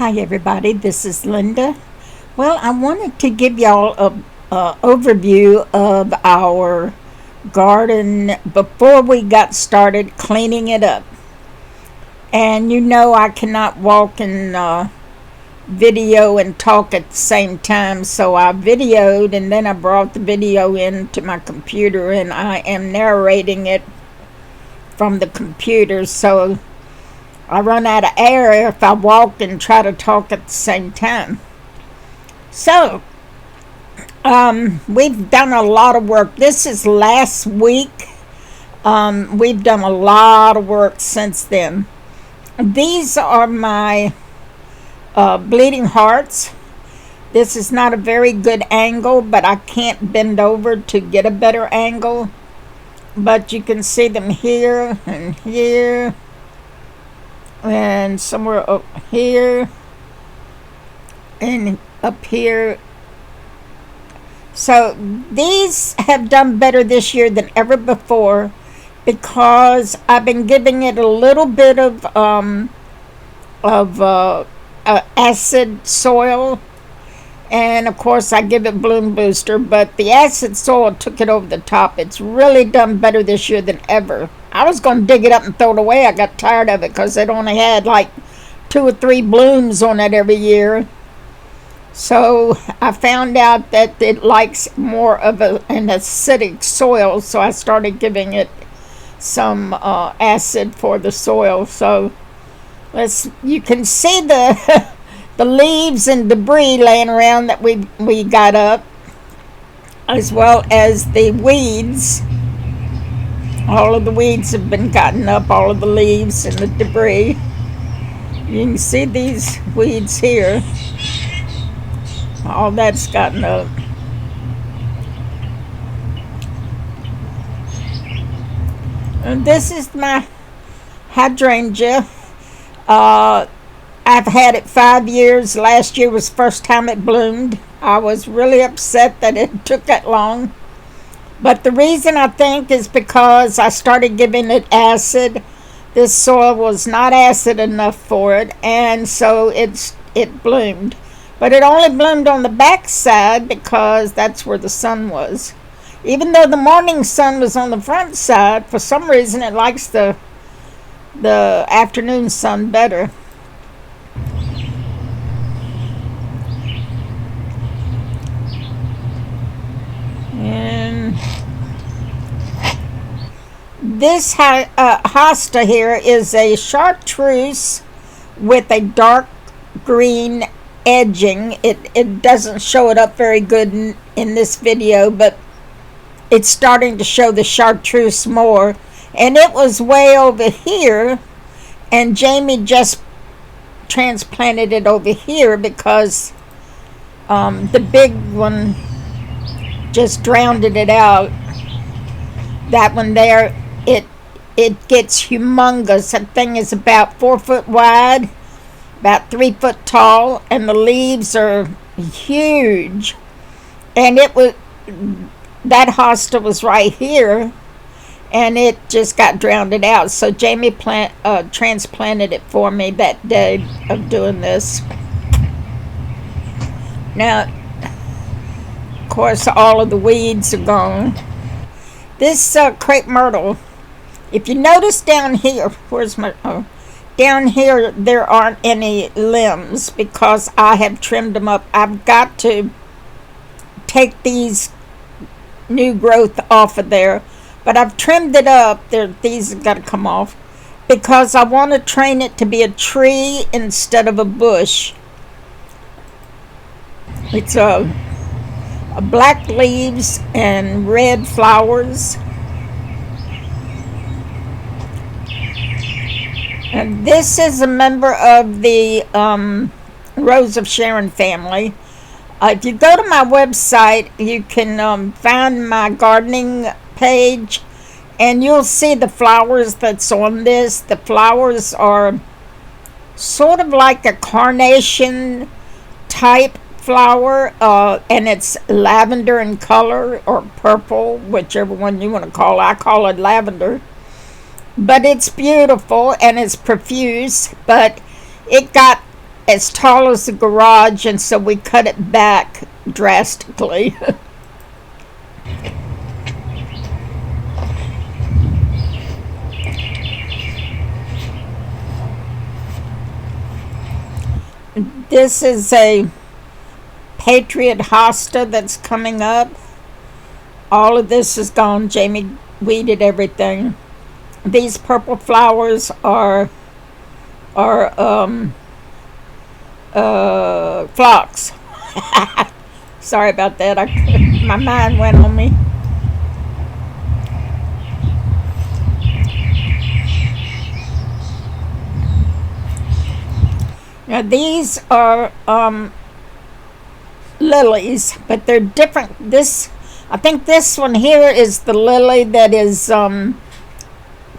Hi everybody, this is Linda. Well, I wanted to give y'all a overview of our garden before we got started cleaning it up. And you know I cannot walk and video and talk at the same time, so I videoed and then I brought the video into my computer and I am narrating it from the computer, so I run out of air if I walk and try to talk at the same time. So, we've done a lot of work. This is last week. We've done a lot of work since then. These are my bleeding hearts. This is not a very good angle, but I can't bend over to get a better angle. But you can see them here and here. And somewhere up here and up here. So these have done better this year than ever before because I've been giving it a little bit of acid soil, and of course I give it bloom booster, but the acid soil took it over the top. It's really done better this year than ever. I was going to dig it up and throw it away. I got tired of it because it only had like 2 or 3 blooms on it every year. So I found out that it likes more of an acidic soil, so I started giving it some acid for the soil. So you can see the the leaves and debris laying around that we got up, as well as the weeds. All of the weeds have been gotten up, all of the leaves and the debris. You can see these weeds here. All that's gotten up. And this is my hydrangea. I've had it 5 years. Last year was the first time it bloomed. I was really upset that it took that long. But the reason I think is because I started giving it acid. This soil was not acid enough for it, and so it bloomed. But it only bloomed on the back side because that's where the sun was. Even though the morning sun was on the front side, for some reason it likes the afternoon sun better. And this Hosta here is a chartreuse with a dark green edging. It doesn't show it up very good in this video, but it's starting to show the chartreuse more. And it was way over here, and Jamie just transplanted it over here because the big one just drowned it out. That one there, it gets humongous. That thing is about 4 foot wide, about 3 foot tall, and the leaves are huge. And that hosta was right here, and it just got drowned out. So Jamie transplanted it for me that day of doing this. Now, of course, all of the weeds are gone. This Crepe Myrtle, if you notice down here, down here there aren't any limbs because I have trimmed them up. I've got to take these new growth off of there, but I've trimmed it up. These have got to come off because I want to train it to be a tree instead of a bush. It's black leaves and red flowers. And this is a member of the Rose of Sharon family. If you go to my website, you can find my gardening page, and you'll see the flowers that's on this. The flowers are sort of like a carnation type flower, and it's lavender in color or purple, whichever one you want to call it. I call it lavender. But it's beautiful and it's profuse, but it got as tall as the garage, and so we cut it back drastically. This is a Patriot Hosta that's coming up. All of this is gone. Jamie weeded everything. These purple flowers are phlox. Sorry about that. My mind went on me. Now these are lilies, but they're different. I think this one here is the lily that is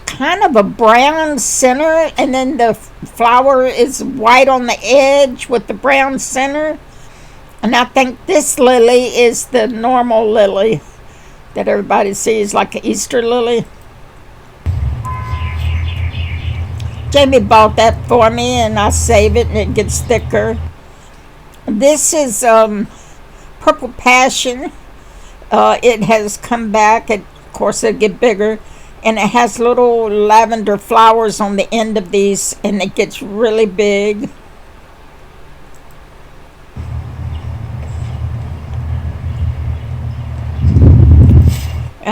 kind of a brown center, and then the flower is white on the edge with the brown center. And I think this lily is the normal lily that everybody sees, like an Easter lily. Jamie bought that for me, and I save it, and it gets thicker. This is Purple Passion. It has come back. Of course, it'll get bigger. And it has little lavender flowers on the end of these, and it gets really big.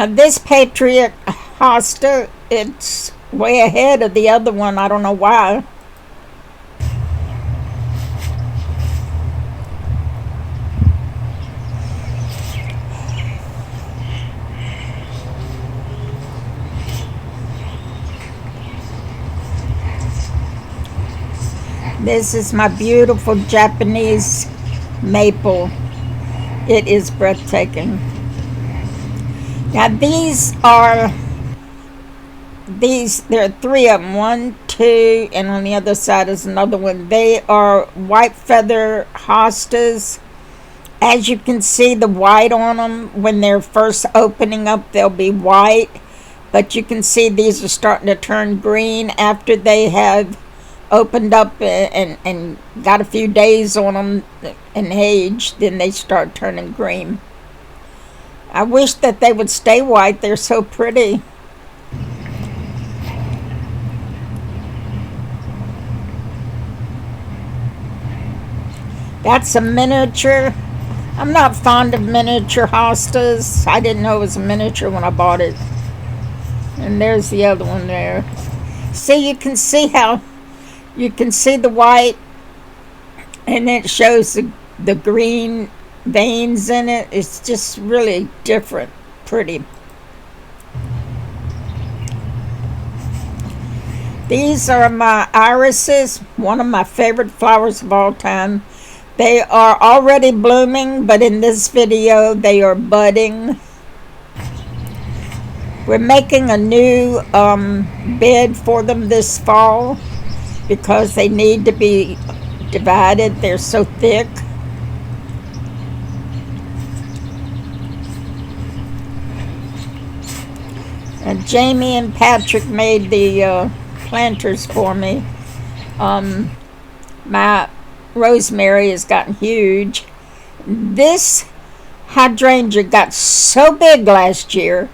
This Patriot Hosta, it's way ahead of the other one. I don't know why. This is my beautiful Japanese maple. It is breathtaking. Now there are three of them. 1, 2, and on the other side is another one. They are white feather hostas. As you can see, the white on them, when they're first opening up, they'll be white. But you can see these are starting to turn green after they have opened up and got a few days on them and age. Then they start turning green. I wish that they would stay white. They're so pretty. That's a miniature. I'm not fond of miniature hostas. I didn't know it was a miniature when I bought it. And there's the other one there. See, you can see the white, and it shows the green veins in it. It's just really different, pretty. These are my irises, one of my favorite flowers of all time. They are already blooming, but in this video they are budding. We're making a new bed for them this fall because they need to be divided. They're so thick. And Jamie and Patrick made the planters for me. My Rosemary has gotten huge. This hydrangea got so big last year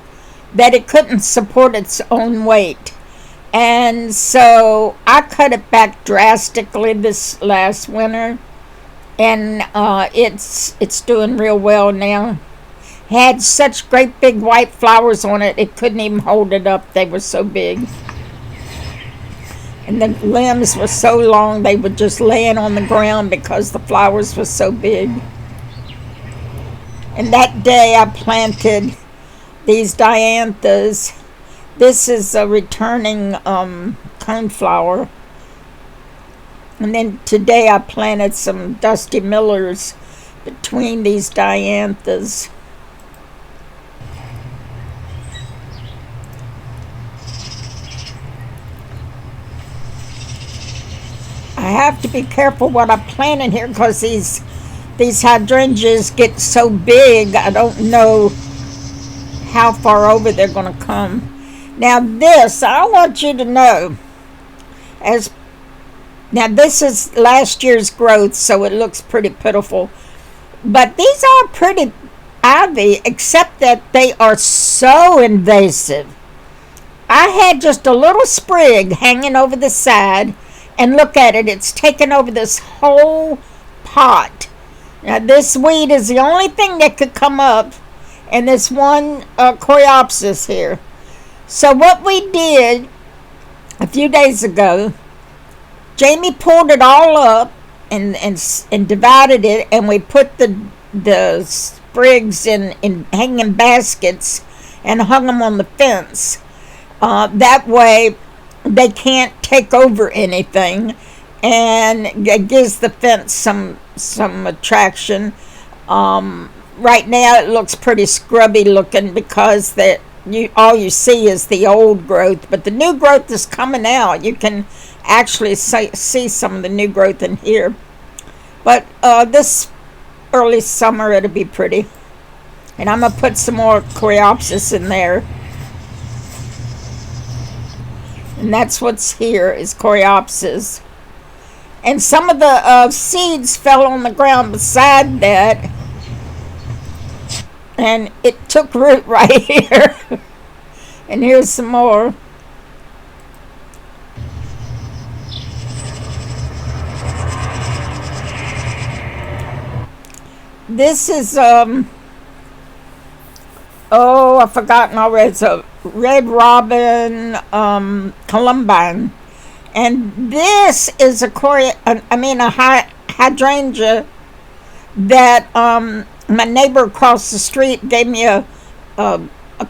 that it couldn't support its own weight. And so I cut it back drastically this last winter. And it's doing real well now. Had such great big white flowers on it, it couldn't even hold it up. They were so big. And the limbs were so long, they were just laying on the ground because the flowers were so big. And that day I planted these dianthus. This is a returning coneflower. And then today I planted some Dusty Millers between these dianthus. I have to be careful what I plant in here because these hydrangeas get so big, I don't know how far over they're going to come. Now this, I want you to know, as Now this is last year's growth, so it looks pretty pitiful. But these are pretty ivy, except that they are so invasive. I had just a little sprig hanging over the side, and look at it, it's taken over this whole pot. Now this weed is the only thing that could come up, and this one coreopsis here. So what we did a few days ago, Jamie pulled it all up and divided it, and we put the sprigs in hanging baskets and hung them on the fence. That way they can't take over anything, and it gives the fence some attraction. Right now it looks pretty scrubby looking because all you see is the old growth, but the new growth is coming out. You can actually see some of the new growth in here. But this early summer it'll be pretty. And I'm going to put some more coreopsis in there. And that's what's here is coreopsis. And some of the seeds fell on the ground beside that. And it took root right here. And here's some more. This is I've forgotten already. It's a red robin columbine, and this is a hydrangea that my neighbor across the street gave me a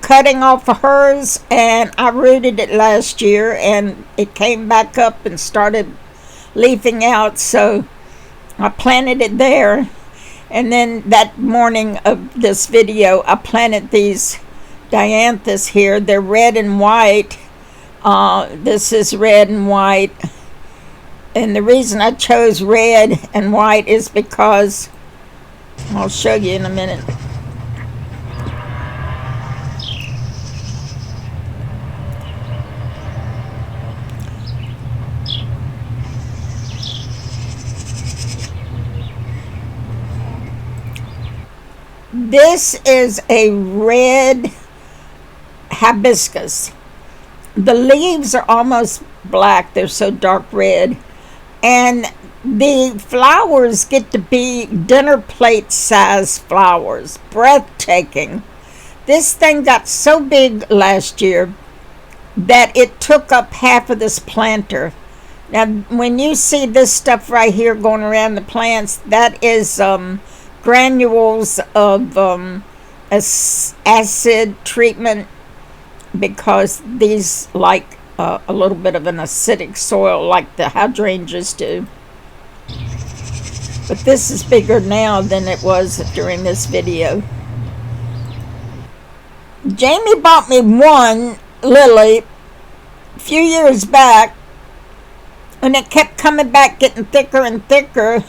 cutting off of hers, and I rooted it last year, and it came back up and started leafing out, so I planted it there. And then that morning of this video, I planted these dianthus here. They're red and white. This is red and white. And the reason I chose red and white is because, I'll show you in a minute. This is a red hibiscus. The leaves are almost black. They're so dark red. And the flowers get to be dinner plate size flowers. Breathtaking. This thing got so big last year that it took up half of this planter. Now, when you see this stuff right here going around the plants, that is granules of acid treatment, because these like a little bit of an acidic soil like the hydrangeas do. But this is bigger now than it was during this video. Jamie bought me one lily a few years back, and it kept coming back, getting thicker and thicker.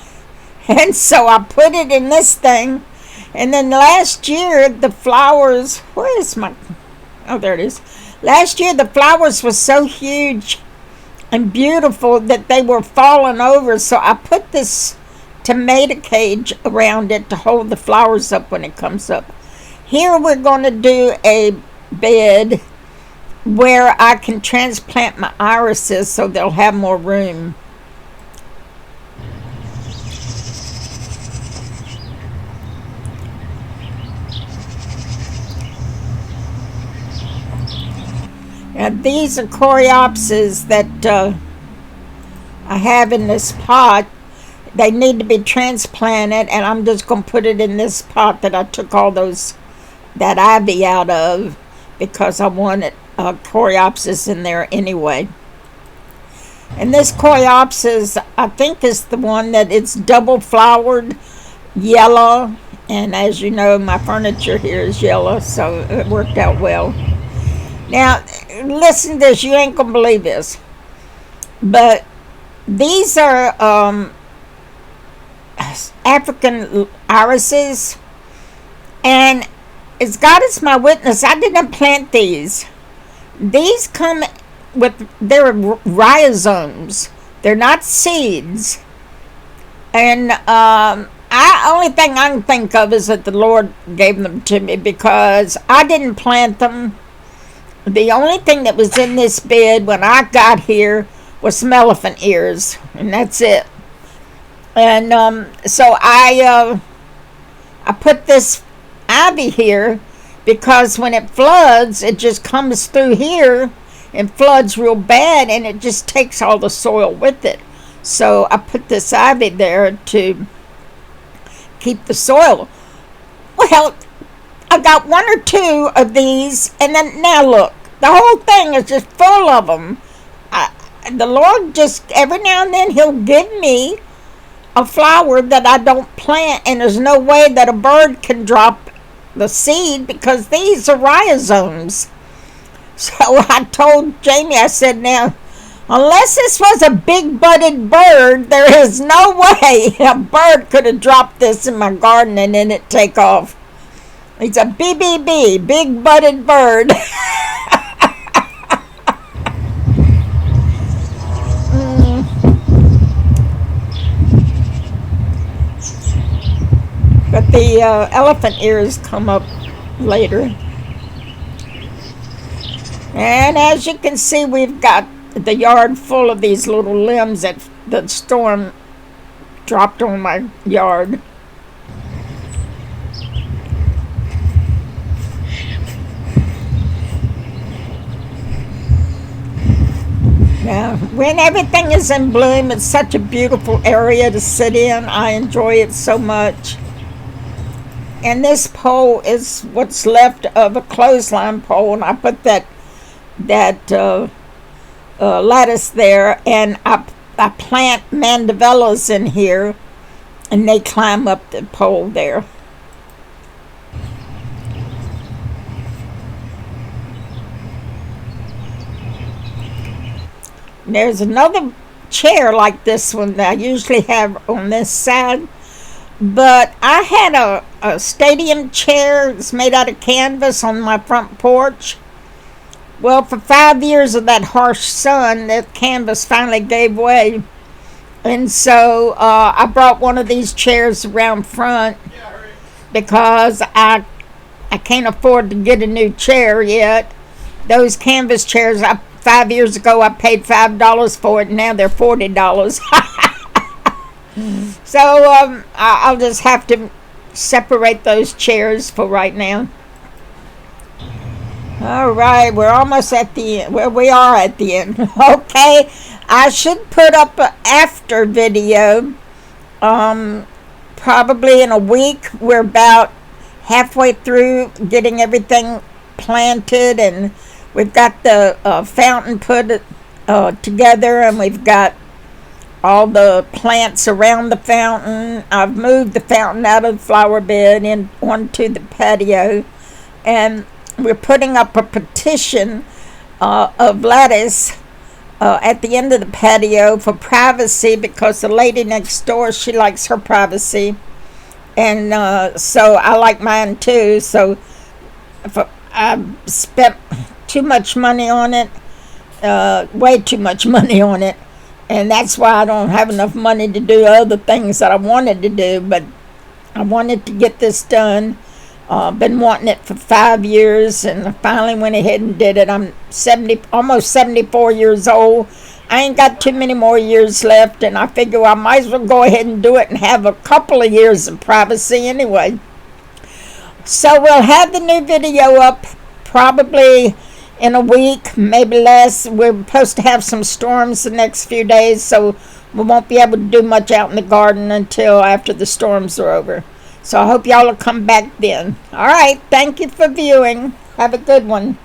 And so I put it in this thing. And then last year, the flowers, there it is. Last year, the flowers were so huge and beautiful that they were falling over. So I put this tomato cage around it to hold the flowers up when it comes up. Here we're going to do a bed where I can transplant my irises so they'll have more room. Now these are coreopsis that I have in this pot. They need to be transplanted, and I'm just going to put it in this pot that I took all that ivy out of, because I wanted coreopsis in there anyway. And this coreopsis, I think, is the one that it's double flowered yellow, and as you know, my furniture here is yellow, so it worked out well. Now, listen to this. You ain't going to believe this. But these are African irises. And as God is my witness, I didn't plant these. These come with, they're rhizomes. They're not seeds. And only thing I can think of is that the Lord gave them to me because I didn't plant them. The only thing that was in this bed when I got here was some elephant ears, and that's it. And so I put this ivy here because when it floods, it just comes through here and floods real bad, and it just takes all the soil with it. So I put this ivy there to keep the soil. Well, I got one or two of these, and then now look, the whole thing is just full of them. The Lord just, every now and then, He'll give me a flower that I don't plant, and there's no way that a bird can drop the seed because these are rhizomes. So I told Jamie, I said, now, unless this was a big-butted bird, there is no way a bird could have dropped this in my garden and then it take off. It's a BBB, big-butted bird. But the elephant ears come up later. And as you can see, we've got the yard full of these little limbs that the storm dropped on my yard. Now, when everything is in bloom, it's such a beautiful area to sit in. I enjoy it so much. And this pole is what's left of a clothesline pole, and I put that lattice there, and I plant mandevillas in here, and they climb up the pole there. There's another chair like this one that I usually have on this side, but I had a stadium chair. It's made out of canvas on my front porch. Well, for 5 years of that harsh sun, that canvas finally gave way. And so I brought one of these chairs around front because I can't afford to get a new chair yet. Those canvas chairs, 5 years ago, I paid $5 for it, and now they're $40. So I'll just have to separate those chairs for right now. All right, we're almost at the end. Well, we are at the end. Okay, I should put up an after video probably in a week. We're about halfway through getting everything planted, and we've got the fountain put together, and we've got all the plants around the fountain. I've moved the fountain out of the flower bed and onto the patio, and we're putting up a partition of lattice at the end of the patio for privacy, because the lady next door, she likes her privacy, and so I like mine too. So if I spent too much money on it, way too much money on it, and that's why I don't have enough money to do other things that I wanted to do, but I wanted to get this done. Been wanting it for 5 years, and I finally went ahead and did it. I'm almost 74 years old. I ain't got too many more years left, and I figure I might as well go ahead and do it and have a couple of years of privacy anyway. So we'll have the new video up probably in a week, maybe less. We're supposed to have some storms the next few days, so we won't be able to do much out in the garden until after the storms are over. So I hope y'all will come back then. All right, thank you for viewing. Have a good one.